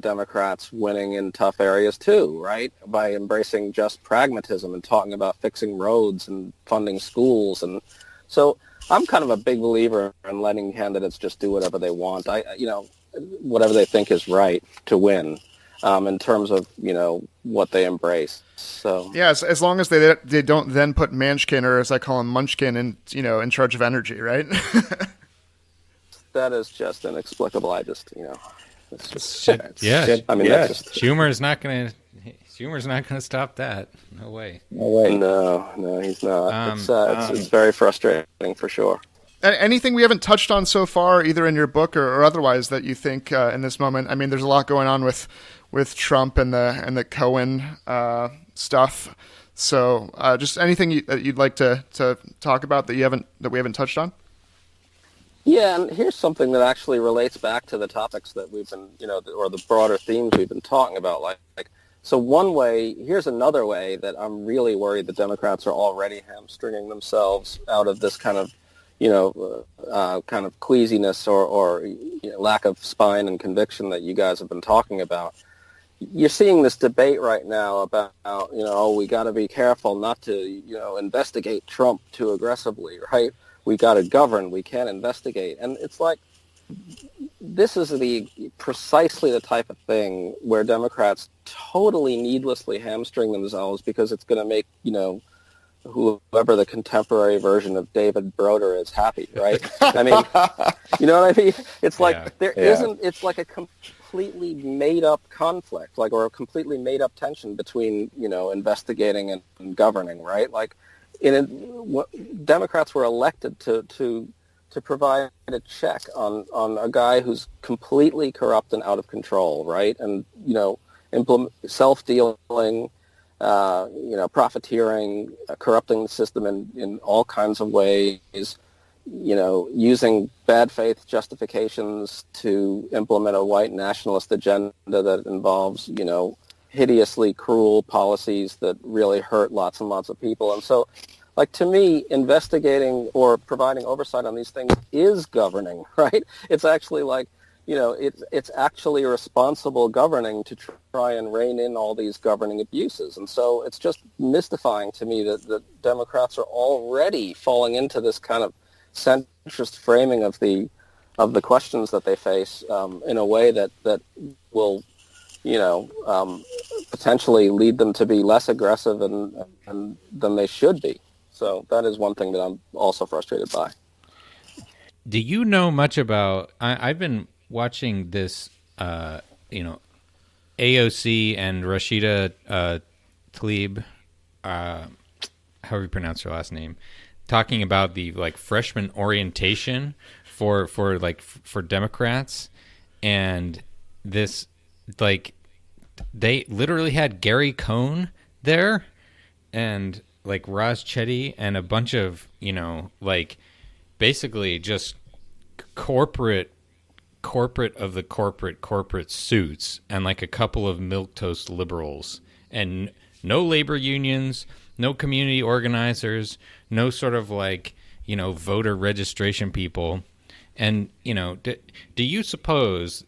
Democrats winning in tough areas too, right? By embracing just pragmatism and talking about fixing roads and funding schools. And so I'm kind of a big believer in letting candidates just do whatever they want. Whatever they think is right to win, in terms of, what they embrace. So yeah, as long as they don't then put Manchkin, or as I call him, Munchkin, in charge of energy, right? That is just inexplicable. It's just yeah. I mean, that's just, Schumer's not going to stop that. No way. No, he's not. It's very frustrating for sure. Anything we haven't touched on so far, either in your book or otherwise, that you think in this moment? I mean, there's a lot going on with Trump and the Cohen stuff. So, just anything that you'd like to talk about that we haven't touched on? Yeah, and here's something that actually relates back to the topics that we've been, or the broader themes we've been talking about. So here's another way that I'm really worried the Democrats are already hamstringing themselves out of this kind of, kind of queasiness or lack of spine and conviction that you guys have been talking about. You're seeing this debate right now about, we got to be careful not to, investigate Trump too aggressively, right? We got to govern. We can't investigate. And it's this is precisely the type of thing where Democrats totally needlessly hamstring themselves because it's going to make, whoever the contemporary version of David Broder is happy, right? I mean, you know what I mean? It's it's like a completely made-up conflict, or a completely made-up tension between, investigating and governing, right? Democrats were elected to provide a check on a guy who's completely corrupt and out of control, right? And, self-dealing, profiteering, corrupting the system in all kinds of ways, using bad faith justifications to implement a white nationalist agenda that involves, hideously cruel policies that really hurt lots and lots of people. And so, to me, investigating or providing oversight on these things is governing, right? It's actually it's actually responsible governing to try and rein in all these governing abuses. And so it's just mystifying to me that the Democrats are already falling into this kind of centrist framing of the questions that they face in a way that will potentially lead them to be less aggressive than they should be. So that is one thing that I'm also frustrated by. Do you know much about? I've been watching this, AOC and Rashida Tlaib, however you pronounce her last name, talking about the like freshman orientation for Democrats, and this like they literally had Gary Cohn there and like Raj Chetty and a bunch of, like basically just corporate of the corporate suits and like a couple of milquetoast liberals and no labor unions, no community organizers, no sort of like, voter registration people. And, do you suppose,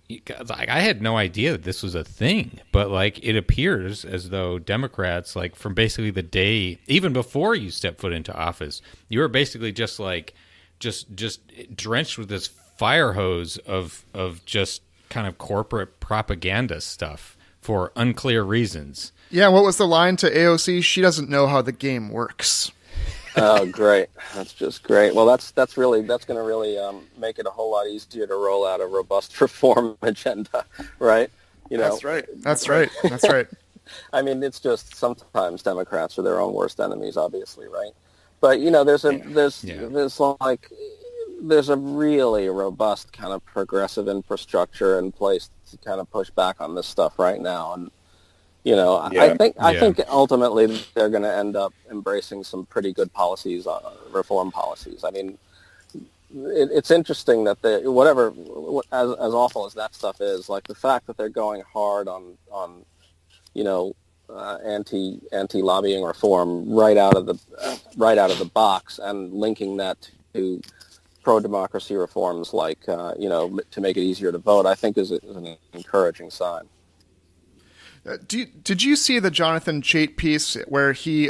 I had no idea that this was a thing, but like it appears as though Democrats, like from basically the day, even before you step foot into office, you were basically just like, just drenched with this fire hose of just kind of corporate propaganda stuff for unclear reasons. Yeah, what was the line to AOC? She doesn't know how the game works. Oh, great! That's just great. Well, that's going to really make it a whole lot easier to roll out a robust reform agenda, right? That's right. That's right. That's right. I mean, it's just sometimes Democrats are their own worst enemies, obviously, right? But there's a really robust kind of progressive infrastructure in place to kind of push back on this stuff right now, and I think ultimately they're going to end up embracing some pretty good policies, reform policies. I mean, it's interesting that as awful as that stuff is, like the fact that they're going hard on anti lobbying reform right out of the box and linking that to pro-democracy reforms like to make it easier to vote, I think is an encouraging sign. Did you see the Jonathan Chait piece where he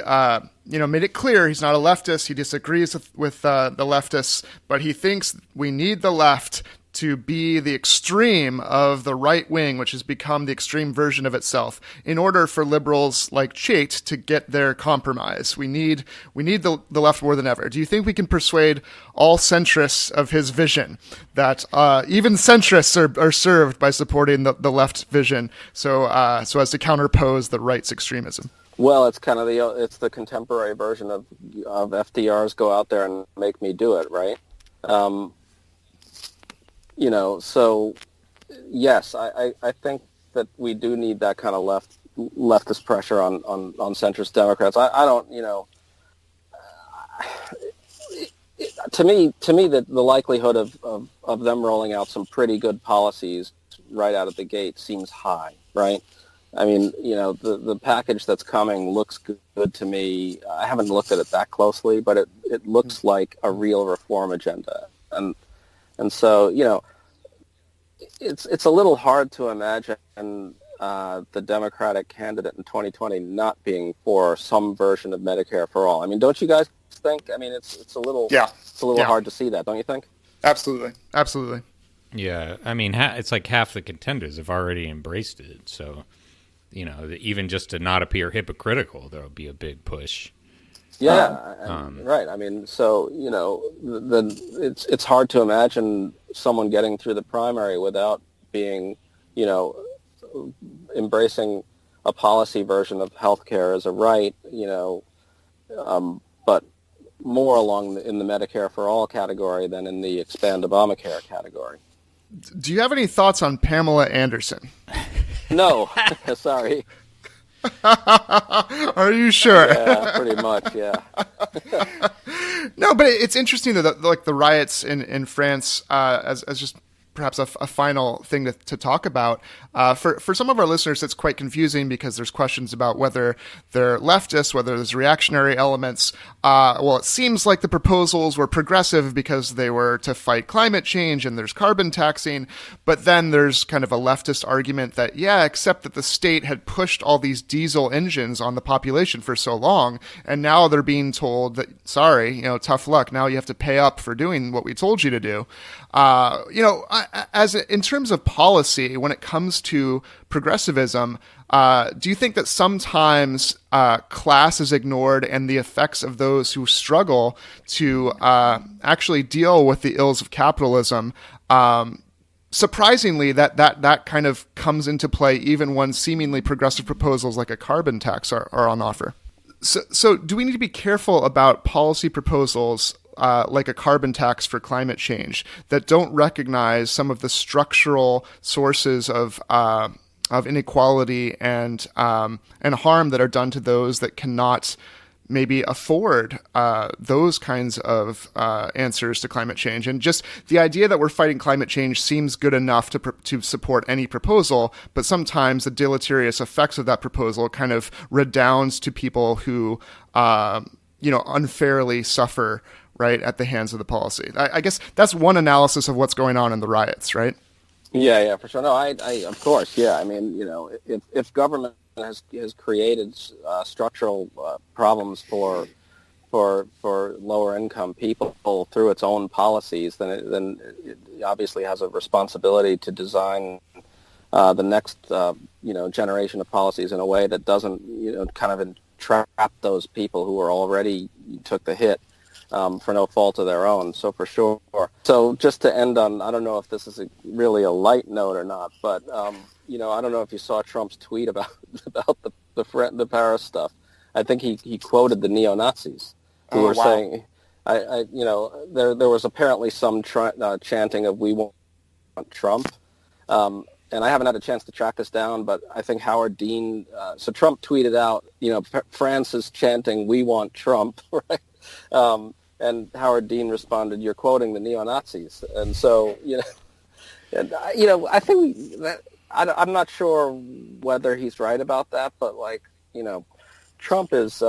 made it clear he's not a leftist, he disagrees with the leftists, but he thinks we need the left to be the extreme of the right wing, which has become the extreme version of itself, in order for liberals like Chait to get their compromise. We need the left more than ever. Do you think we can persuade all centrists of his vision that even centrists are served by supporting the left vision, so as to counterpose the right's extremism? Well, it's kind of it's the contemporary version of FDR's "Go out there and make me do it," right? So yes, I think that we do need that kind of leftist pressure on centrist Democrats. I don't, to me, the likelihood of them rolling out some pretty good policies right out of the gate seems high, right? I mean, the package that's coming looks good to me. I haven't looked at it that closely, but it looks like a real reform agenda. And so, it's a little hard to imagine the Democratic candidate in 2020 not being for some version of Medicare for all. I mean, don't you guys think? I mean, it's a little hard to see that, don't you think? Absolutely. Yeah, I mean, it's like half the contenders have already embraced it. So, even just to not appear hypocritical, there'll be a big push. Yeah, right. I mean, so it's hard to imagine someone getting through the primary without being, embracing a policy version of healthcare as a right, but more in the Medicare for all category than in the expand Obamacare category. Do you have any thoughts on Pamela Anderson? No, sorry. Are you sure? Yeah, pretty much, yeah. No, but it's interesting that the riots in France, as just perhaps a final thing to talk about. For some of our listeners, it's quite confusing because there's questions about whether they're leftist, whether there's reactionary elements. Well, it seems like the proposals were progressive because they were to fight climate change and there's carbon taxing. But then there's kind of a leftist argument that, except that the state had pushed all these diesel engines on the population for so long, and now they're being told that, sorry, tough luck. Now you have to pay up for doing what we told you to do. As in terms of policy, when it comes to progressivism, do you think that sometimes class is ignored and the effects of those who struggle to actually deal with the ills of capitalism surprisingly, that kind of comes into play even when seemingly progressive proposals like a carbon tax are on offer. So do we need to be careful about policy proposals like a carbon tax for climate change that don't recognize some of the structural sources of inequality and harm that are done to those that cannot maybe afford those kinds of answers to climate change? And just the idea that we're fighting climate change seems good enough to support any proposal, but sometimes the deleterious effects of that proposal kind of redounds to people who unfairly suffer, right, at the hands of the policy. I guess that's one analysis of what's going on in the riots, right? Yeah, for sure. No, I of course, yeah. I mean, if government has created structural problems for lower income people through its own policies, then it obviously has a responsibility to design the next generation of policies in a way that doesn't kind of entrap those people who are already took the hit for no fault of their own. So for sure. So just to end on, I don't know if this is really a light note or not, but I don't know if you saw Trump's tweet about the Paris stuff. I think he quoted the neo-Nazis who were saying, there was apparently some chanting of "We want Trump," and I haven't had a chance to track this down, but I think Howard Dean. So Trump tweeted out, France is chanting "We want Trump," right? And Howard Dean responded, "You're quoting the neo-Nazis," and so I think I'm not sure whether he's right about that, but Trump is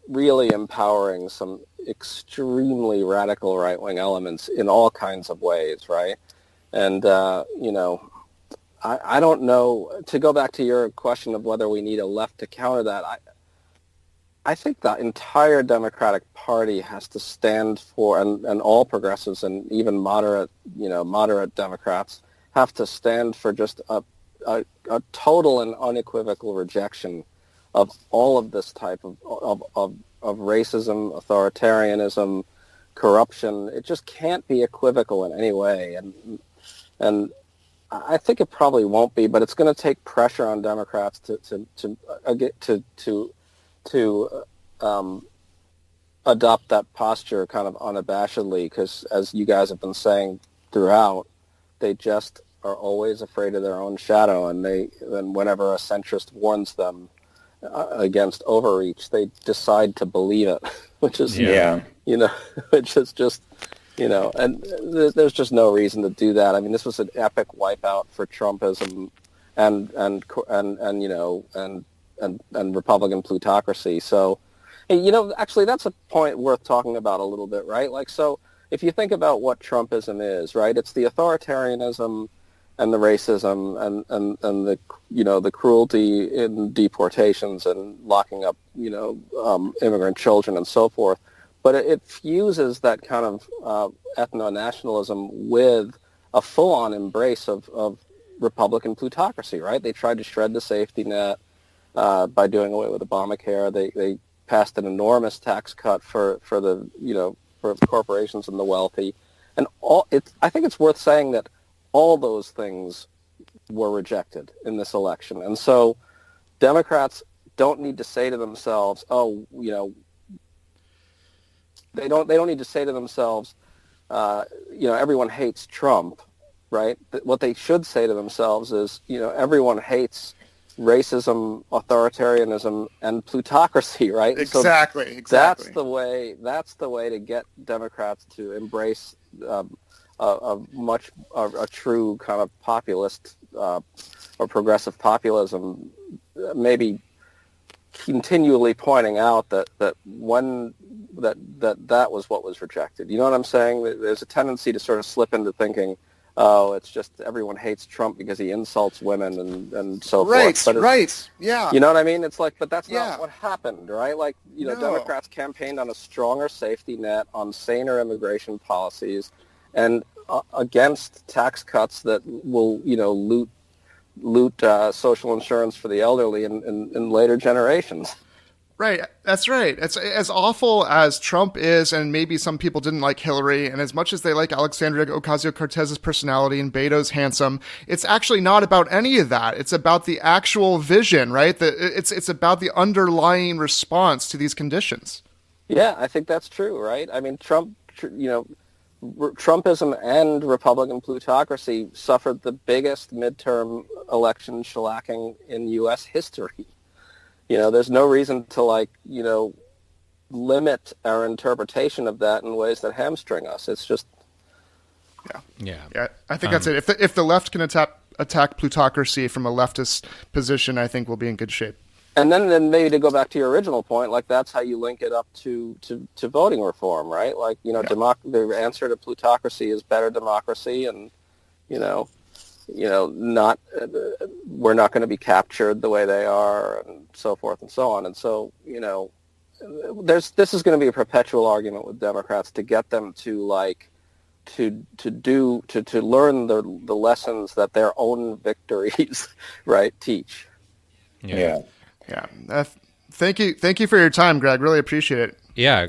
really empowering some extremely radical right-wing elements in all kinds of ways, right? And I don't know. To go back to your question of whether we need a left to counter that, I think the entire Democratic Party has to stand for, and all progressives and even moderate Democrats have to stand for just a total and unequivocal rejection of all of this type of racism, authoritarianism, corruption. It just can't be equivocal in any way, and I think it probably won't be, but it's going to take pressure on Democrats to adopt that posture kind of unabashedly, because as you guys have been saying throughout, they just are always afraid of their own shadow, and whenever a centrist warns them against overreach, they decide to believe it, which is which is just and there's just no reason to do that. I mean, this was an epic wipeout for Trumpism and Republican plutocracy. So, actually, that's a point worth talking about a little bit, right? So if you think about what Trumpism is, right, it's the authoritarianism and the racism and the the cruelty in deportations and locking up immigrant children and so forth. But it fuses that kind of ethno-nationalism with a full-on embrace of Republican plutocracy, right? They tried to shred the safety net by doing away with Obamacare. They passed an enormous tax cut for corporations and the wealthy, and I think it's worth saying that all those things were rejected in this election, and so Democrats don't need to say to themselves, they don't need to say to themselves, everyone hates Trump, right? What they should say to themselves is, everyone hates racism, authoritarianism, and plutocracy, right? Exactly. So that's the way to get Democrats to embrace a true kind of populist or progressive populism, maybe continually pointing out that was what was rejected. You know what I'm saying? There's a tendency to sort of slip into thinking, oh, it's just everyone hates Trump because he insults women and so forth. Right, yeah. You know what I mean? It's but that's not what happened, right? No. Democrats campaigned on a stronger safety net, on saner immigration policies, and against tax cuts that will, loot social insurance for the elderly in later generations. Right. That's right. It's as awful as Trump is, and maybe some people didn't like Hillary, and as much as they like Alexandria Ocasio-Cortez's personality and Beto's handsome, it's actually not about any of that. It's about the actual vision, right? It's about the underlying response to these conditions. Yeah, I think that's true, right? I mean, Trumpism and Republican plutocracy suffered the biggest midterm election shellacking in U.S. history. There's no reason to limit our interpretation of that in ways that hamstring us. It's just, yeah. I think that's it. If the left can attack plutocracy from a leftist position, I think we'll be in good shape. And then maybe to go back to your original point, that's how you link it up to voting reform, right? The answer to plutocracy is better democracy, and not we're not going to be captured the way they are, and so forth and so on. And so this is going to be a perpetual argument with Democrats to get them to learn the lessons that their own victories right teach. Yeah. Thank you for your time, Greg. Really appreciate it. Yeah,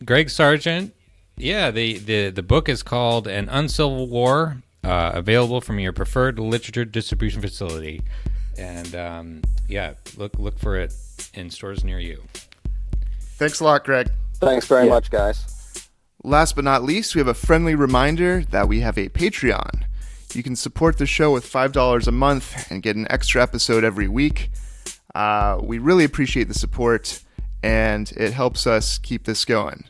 Greg Sargent. Yeah, the book is called An Uncivil War, available from your preferred literature distribution facility, and look for it in stores near you. Thanks a lot, Greg. Thanks very much, guys. Last but not least, we have a friendly reminder that we have a Patreon. You can support the show with $5 a month and get an extra episode every week. We really appreciate the support, and it helps us keep this going.